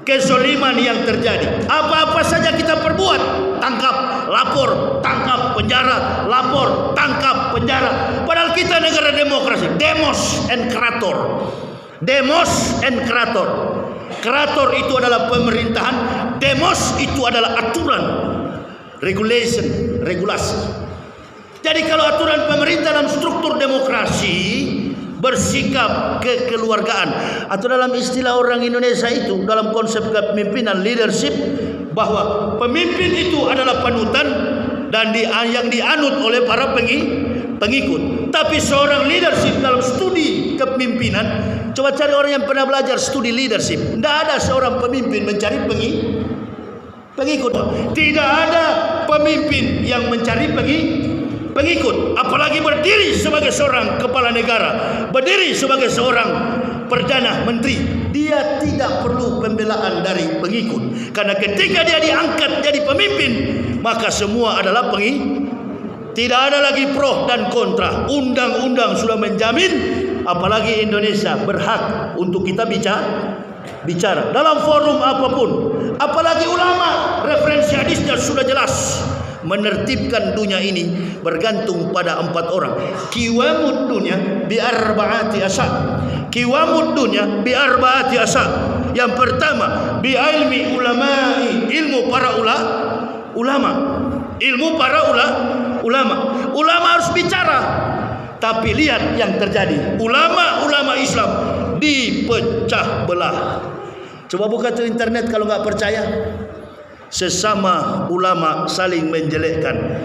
Kezoliman yang terjadi, apa-apa saja kita perbuat, tangkap, lapor, tangkap, penjara, lapor, tangkap, penjara. Padahal kita negara demokrasi, demos and krator. Demos and krator. Krator itu adalah pemerintahan, demos itu adalah aturan, regulation, regulasi. Jadi kalau aturan pemerintah dalam struktur demokrasi bersikap kekeluargaan, atau dalam istilah orang Indonesia itu dalam konsep kepemimpinan leadership, bahwa pemimpin itu adalah panutan dan yang dianut oleh para pengikut. Tapi seorang leadership dalam studi kepemimpinan, coba cari orang yang pernah belajar studi leadership, tidak ada seorang pemimpin mencari pengikut. Tidak ada pemimpin yang mencari pengikut, apalagi berdiri sebagai seorang kepala negara, berdiri sebagai seorang perdana menteri. Dia tidak perlu pembelaan dari pengikut, karena ketika dia diangkat jadi pemimpin, maka semua adalah pengikut. Tidak ada lagi pro dan kontra. Undang-undang sudah menjamin, apalagi Indonesia berhak untuk kita bicara dalam forum apapun. Apalagi ulama, referensi hadisnya sudah jelas. Menertibkan dunia ini bergantung pada 4 orang. Qiwamud dunya bi arba'ati asya. Qiwamud dunya bi arba'ati asya. Yang pertama, bi ilmi ulama'i, ilmu para ulama. Ilmu para ulama. Ulama harus bicara. Tapi lihat yang terjadi. Ulama Islam dipecah belah. Coba buka tuh internet kalau nggak percaya. Sesama ulama saling menjelekkan.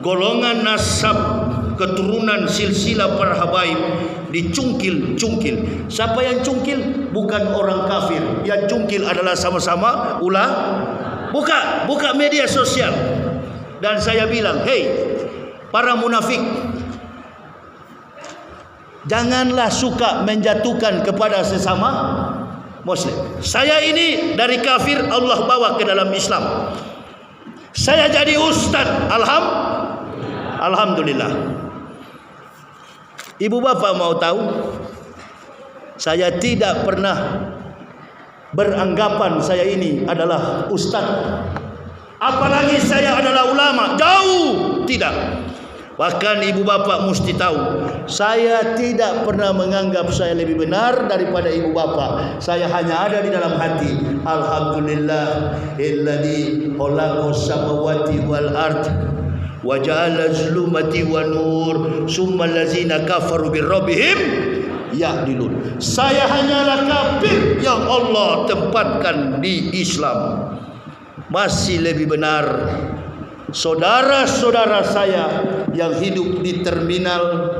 Golongan nasab keturunan silsilah para habaib dicungkil. Siapa yang cungkil? Bukan orang kafir. Yang cungkil adalah sama-sama ulama. Buka media sosial. Dan saya bilang, hey, para munafik, janganlah suka menjatuhkan kepada sesama Muslim. Saya ini dari kafir Allah bawa ke dalam Islam. Saya jadi ustaz, alhamdulillah. Ibu bapak mau tahu, saya tidak pernah beranggapan saya ini adalah ustaz, apalagi saya adalah ulama. Jauh tidak. Bahkan ibu bapak mesti tahu, saya tidak pernah menganggap saya lebih benar daripada ibu bapak. Saya hanya ada di dalam hati. Alhamdulillah illadzi khalaqas samawati wal ard wa ja'ala zulumati wan nur summa allazina kafaru birabbihim ya'dilun. Saya hanyalah kafir yang Allah tempatkan di Islam. Masih lebih benar saudara-saudara saya yang hidup di terminal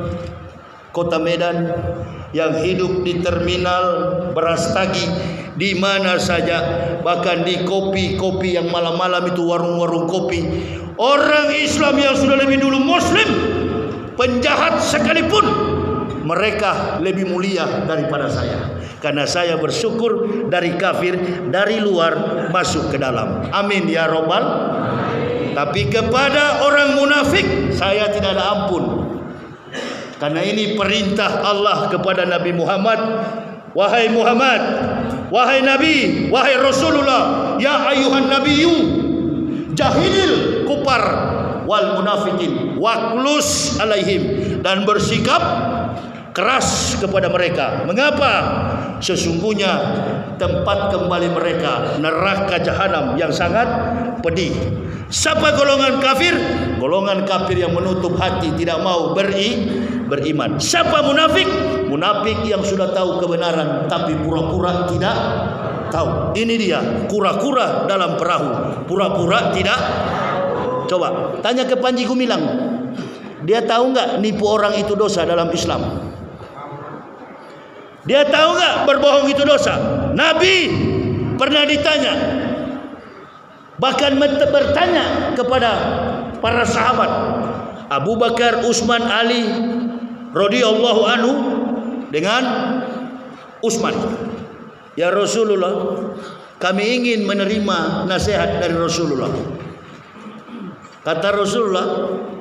Kota Medan, yang hidup di terminal Brastagi, di mana saja, bahkan di kopi-kopi yang malam-malam itu, warung-warung kopi, orang Islam yang sudah lebih dulu Muslim, penjahat sekalipun, mereka lebih mulia daripada saya. Karena saya bersyukur dari kafir, dari luar masuk ke dalam. Amin ya robbal. Tapi kepada orang munafik saya tidak ada ampun. Karena ini perintah Allah kepada Nabi Muhammad. Wahai Muhammad, wahai Nabi, wahai Rasulullah, ya ayuhan nabiyyu jahilil kufar wal munafikin waklus alaihim, dan bersikap keras kepada mereka. Mengapa? Sesungguhnya tempat kembali mereka neraka jahanam yang sangat pedih. Siapa golongan kafir? Golongan kafir yang menutup hati, tidak mau beriman. Siapa munafik? Munafik yang sudah tahu kebenaran tapi pura-pura tidak tahu. Ini dia, kura-kura dalam perahu, pura-pura tidak. Coba tanya ke Panji Gumilang, dia tahu nggak nipu orang itu dosa dalam Islam? Dia tahu nggak berbohong itu dosa? Nabi pernah ditanya, bahkan bertanya kepada para sahabat Abu Bakar, Utsman, Ali radhiyallahu anhu dengan Utsman, ya Rasulullah, kami ingin menerima nasihat dari Rasulullah. Kata Rasulullah,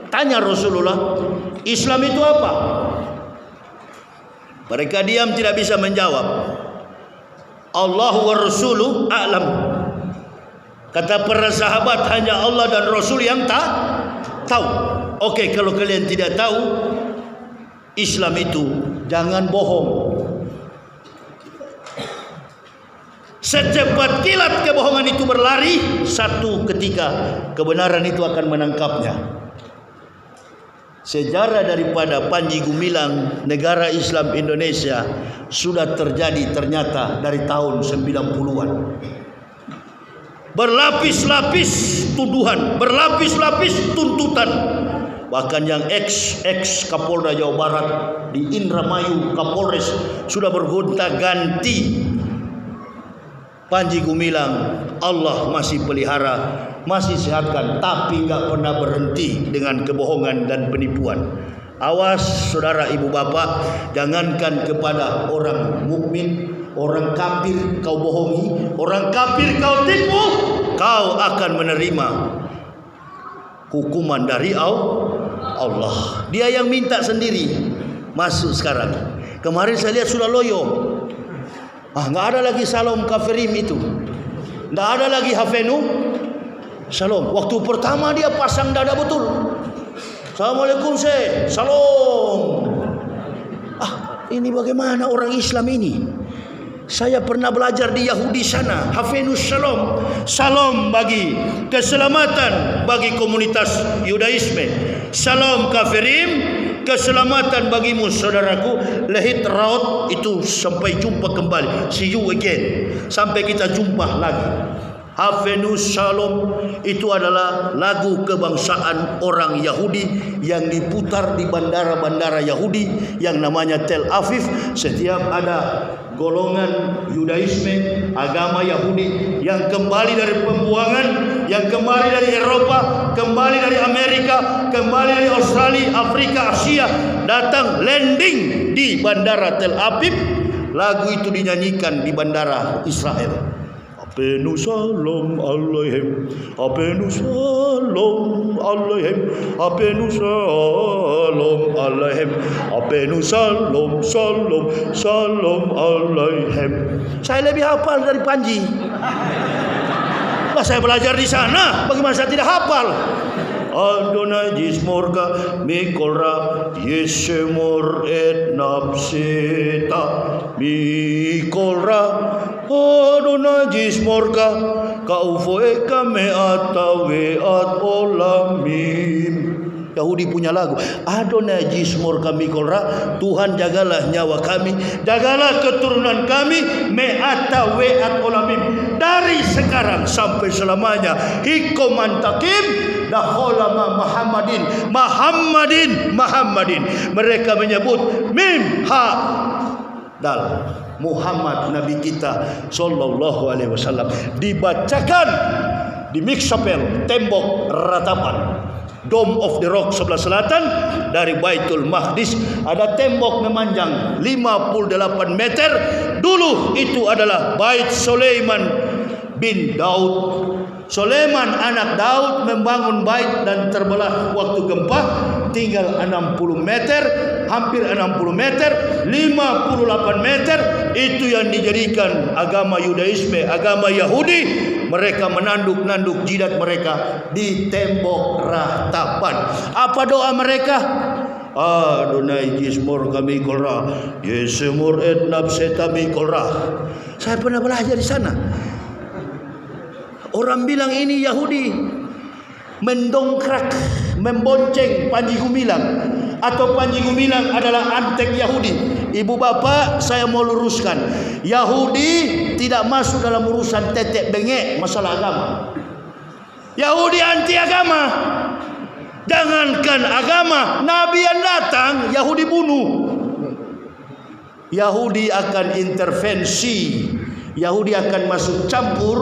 tanya Rasulullah, Islam itu apa? Mereka diam, tidak bisa menjawab. Allah wa Rasuluhu a'lam. Kata para sahabat, hanya Allah dan Rasul yang tahu. Oke, kalau kalian tidak tahu Islam itu, jangan bohong. Secepat kilat kebohongan itu berlari, satu ketika kebenaran itu akan menangkapnya. Sejarah daripada Panji Gumilang, negara Islam Indonesia sudah terjadi ternyata dari tahun 90-an. Berlapis-lapis tuduhan, berlapis-lapis tuntutan. Bahkan yang ex Kapolda Jawa Barat di Indramayu, Kapolres, sudah bergonta-ganti. Panji Gumilang, Allah masih pelihara, masih sehatkan, tapi nggak pernah berhenti dengan kebohongan dan penipuan. Awas saudara ibu bapak, jangankan kepada orang mukmin, orang kafir kau bohongi, orang kafir kau tipu, kau akan menerima hukuman dari Allah. Dia yang minta sendiri masuk sekarang. Kemarin saya lihat sudah loyo. Nggak ada lagi Salam Kafirim itu, nggak ada lagi Hafenu Salam. Waktu pertama dia pasang dada betul. Assalamualaikum Salam. Ini bagaimana orang Islam ini? Saya pernah belajar di Yahudi sana. Hafenus Salam, salam bagi keselamatan bagi komunitas Yudaisme. Salam Kafirim, keselamatan bagimu saudaraku. Lehit raut itu, sampai jumpa kembali. See you again. Sampai kita jumpa lagi. Hafenus Shalom itu adalah lagu kebangsaan orang Yahudi yang diputar di bandara-bandara Yahudi yang namanya Tel Aviv. Setiap ada golongan Yudaisme, agama Yahudi yang kembali dari pembuangan, yang kembali dari Eropa, kembali dari Amerika, kembali dari Australia, Afrika, Asia, datang landing di bandara Tel Aviv. Lagu itu dinyanyikan di bandara Israel. Apenu salam alaihim, apenu salam alaihim, apenu salam alaihim, apenu salam salam salam alaihim. Saya lebih hafal dari Panji. Lah saya belajar di sana, bagaimana saya tidak hafal? Adonai jismorka mikolra yesemor et napseta mikolra Adonai jismorka kaufoeka meata weat olamim. Yahudi punya lagu, Adonai jismorka mikolra, Tuhan jagalah nyawa kami, jagalah keturunan kami, meata weat olamim, dari sekarang sampai selamanya. Hikomantakim daholama Muhammadin. Mereka menyebut mim ha dal Muhammad Nabi kita sallallahu alaihi wasallam, dibacakan di Mikshapel, tembok ratapan Dome of the Rock sebelah selatan dari Baitul Maqdis. Ada tembok memanjang 58 meter. Dulu itu adalah Bait Sulaiman bin Daud. Sulaiman anak Daud membangun bait dan terbelah waktu gempa, tinggal 60 meter, hampir 60 meter, 58 meter. Itu yang dijadikan agama Yudaisme, agama Yahudi. Mereka menanduk-nanduk jidat mereka di tembok ratapan. Apa doa mereka? Adonai jismor kami kolra, yesemur et nafsetami kolra. Saya pernah belajar di sana. Orang bilang ini Yahudi mendongkrak, membonceng Panji Gumilang, atau Panji Gumilang adalah antek Yahudi. Ibu bapak, saya mau luruskan, Yahudi tidak masuk dalam urusan tetek bengek masalah agama. Yahudi anti agama. Jangankan agama, Nabi yang datang Yahudi bunuh. Yahudi akan intervensi, Yahudi akan masuk campur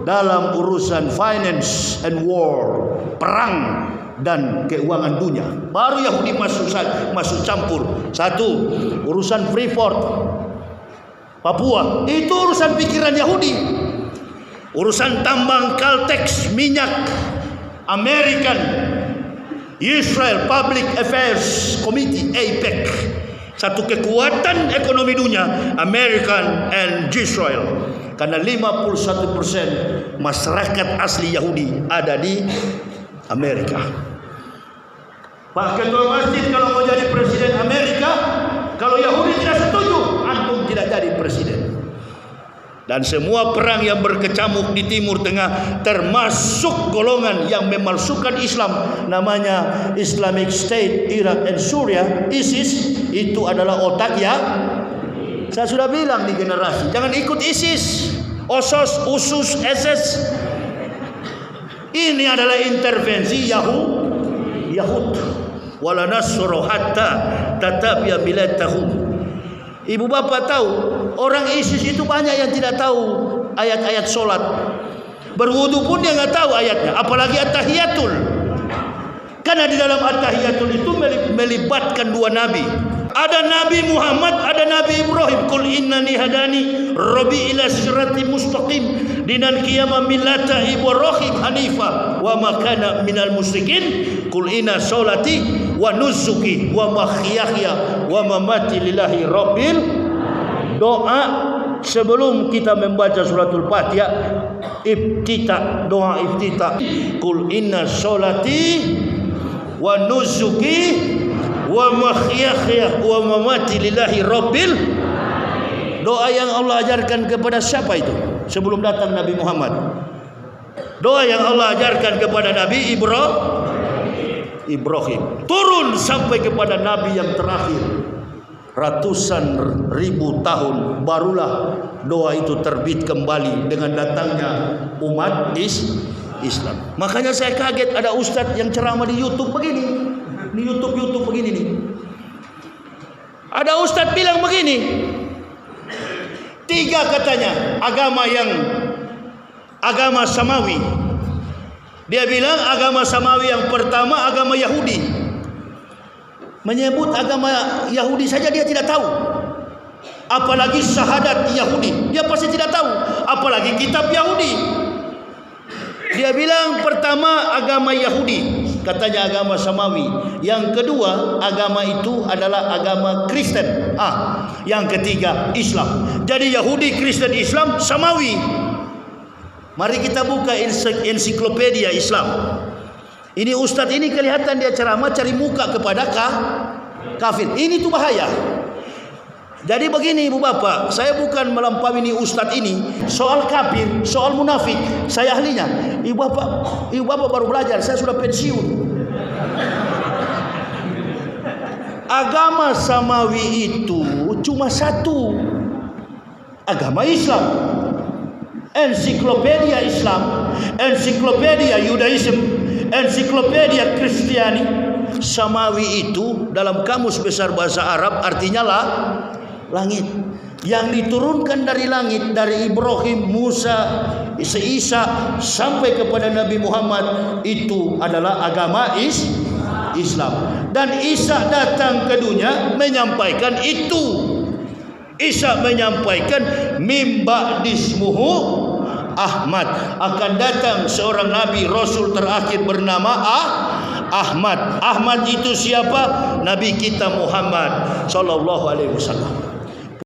dalam urusan finance and war, perang dan keuangan dunia. Baru Yahudi masuk campur. Satu, urusan Freeport Papua, itu urusan pikiran Yahudi. Urusan tambang Caltex, minyak, American Israel Public Affairs Committee, APEC, satu kekuatan ekonomi dunia, American and Israel. Karena 51% masyarakat asli Yahudi ada di Amerika. Pak Ketua Masjid kalau mau jadi presiden Amerika, kalau Yahudi tidak setuju, antum tidak jadi presiden. Dan semua perang yang berkecamuk di Timur Tengah, termasuk golongan yang memalsukan Islam, namanya Islamic State Iraq and Syria, ISIS, itu adalah otak ya. Saya sudah bilang di generasi, jangan ikut ISIS, OSOS, USUS, SS. Ini adalah intervensi Yahud. Wala nasru hatta tatabiya bilatahum. Ibu bapak tahu, orang ISIS itu banyak yang tidak tahu ayat-ayat solat. Berwudu pun dia nggak tahu ayatnya, apalagi at-tahiyatul. Karena di dalam at-tahiyatul itu melibatkan dua nabi. Ada Nabi Muhammad, ada Nabi Ibrahim. Qul innani hadani rabbi ila siratim mustaqim dinan qiyama millata Ibrahim hanifa wa ma kana minal musyrikin. Qul inna sholati wa nusuki wa mahyaya wa mamati lillahi rabbil. Doa sebelum kita membaca suratul Fatihah, iftitah, doa iftitah. Qul inna sholati wa nusuki wa mahyaya wa mamati lillahi rabbil. Doa yang Allah ajarkan kepada siapa itu? Sebelum datang Nabi Muhammad. Doa yang Allah ajarkan kepada Nabi Ibrahim. Turun sampai kepada Nabi yang terakhir. Ratusan ribu tahun barulah doa itu terbit kembali dengan datangnya umat Islam. Makanya saya kaget ada ustadz yang ceramah di YouTube begini. Di YouTube begini nih. Ada ustadz bilang begini. 3 katanya agama samawi. Dia bilang agama samawi yang pertama agama Yahudi. Menyebut agama Yahudi saja dia tidak tahu. Apalagi syahadat Yahudi, dia pasti tidak tahu. Apalagi kitab Yahudi. Dia bilang pertama agama Yahudi, katanya agama samawi. Yang kedua, agama itu adalah agama Kristen. Yang ketiga, Islam. Jadi Yahudi, Kristen, Islam, samawi. Mari kita buka ensiklopedia Islam. Ini ustadz ini kelihatan dia ceramah cari muka kepada kafir. Ini tuh bahaya. Jadi begini ibu bapak, saya bukan melampaui ini ustadz ini soal kafir, soal munafik. Saya ahlinya. Ibu bapak baru belajar, saya sudah pensiun. Agama samawi itu cuma satu, agama Islam. Ensiklopedia Islam, ensiklopedia Yudaism, ensiklopedia Kristiani. Samawi itu dalam kamus besar bahasa Arab artinya langit. Yang diturunkan dari langit, dari Ibrahim, Musa, Isa sampai kepada Nabi Muhammad, itu adalah agama Islam. Dan Isa datang ke dunia menyampaikan itu. Isa menyampaikan mimba dismuhu Ahmad, akan datang seorang nabi rasul terakhir bernama Ahmad. Ahmad itu siapa? Nabi kita Muhammad sallallahu alaihi wasallam.